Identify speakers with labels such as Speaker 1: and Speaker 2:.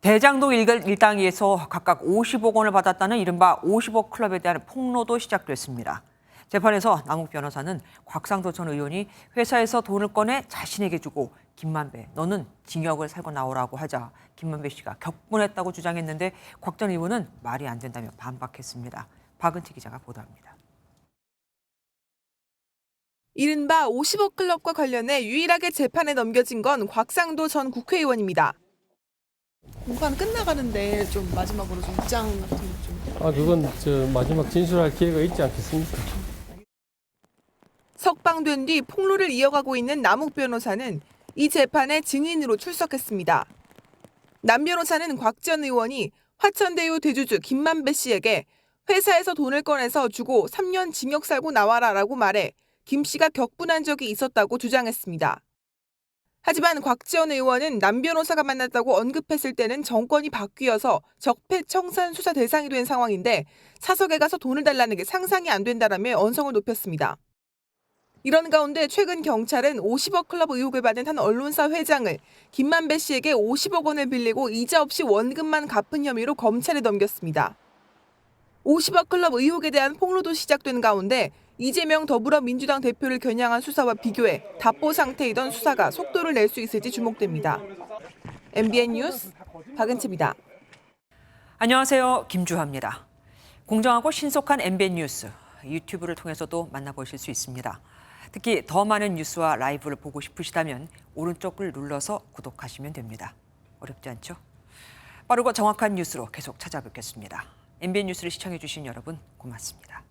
Speaker 1: 대장동 일당에서 각각 50억 원을 받았다는 이른바 50억 클럽에 대한 폭로도 시작됐습니다. 재판에서 남욱 변호사는 곽상도 전 의원이 회사에서 돈을 꺼내 자신에게 주고 김만배, 너는 징역을 살고 나오라고 하자 김만배 씨가 격분했다고 주장했는데 곽 전 의원은 말이 안 된다며 반박했습니다. 박은채 기자가 보도합니다.
Speaker 2: 이른바 50억 클럽과 관련해 유일하게 재판에 넘겨진 건 곽상도 전 국회의원입니다.
Speaker 3: 공판 끝나가는데 좀 마지막으로 좀 입장 같은 거 좀.
Speaker 4: 그건 마지막 진술할 기회가 있지 않겠습니까?
Speaker 2: 석방된 뒤 폭로를 이어가고 있는 남욱 변호사는 이 재판에 증인으로 출석했습니다. 남 변호사는 곽 전 의원이 화천대유 대주주 김만배 씨에게 회사에서 돈을 꺼내서 주고 3년 징역 살고 나와라라고 말해 김 씨가 격분한 적이 있었다고 주장했습니다. 하지만 곽 전 의원은 남 변호사가 만났다고 언급했을 때는 정권이 바뀌어서 적폐청산 수사 대상이 된 상황인데 사석에 가서 돈을 달라는 게 상상이 안 된다라며 언성을 높였습니다. 이런 가운데 최근 경찰은 50억 클럽 의혹을 받은 한 언론사 회장을 김만배 씨에게 50억 원을 빌리고 이자 없이 원금만 갚은 혐의로 검찰에 넘겼습니다. 50억 클럽 의혹에 대한 폭로도 시작된 가운데 이재명 더불어민주당 대표를 겨냥한 수사와 비교해 답보 상태이던 수사가 속도를 낼 수 있을지 주목됩니다. MBN 뉴스 박은채입니다.
Speaker 1: 안녕하세요. 김주하입니다. 공정하고 신속한 MBN 뉴스, 유튜브를 통해서도 만나보실 수 있습니다. 특히 더 많은 뉴스와 라이브를 보고 싶으시다면 오른쪽을 눌러서 구독하시면 됩니다. 어렵지 않죠? 빠르고 정확한 뉴스로 계속 찾아뵙겠습니다. MBN 뉴스를 시청해주신 여러분 고맙습니다.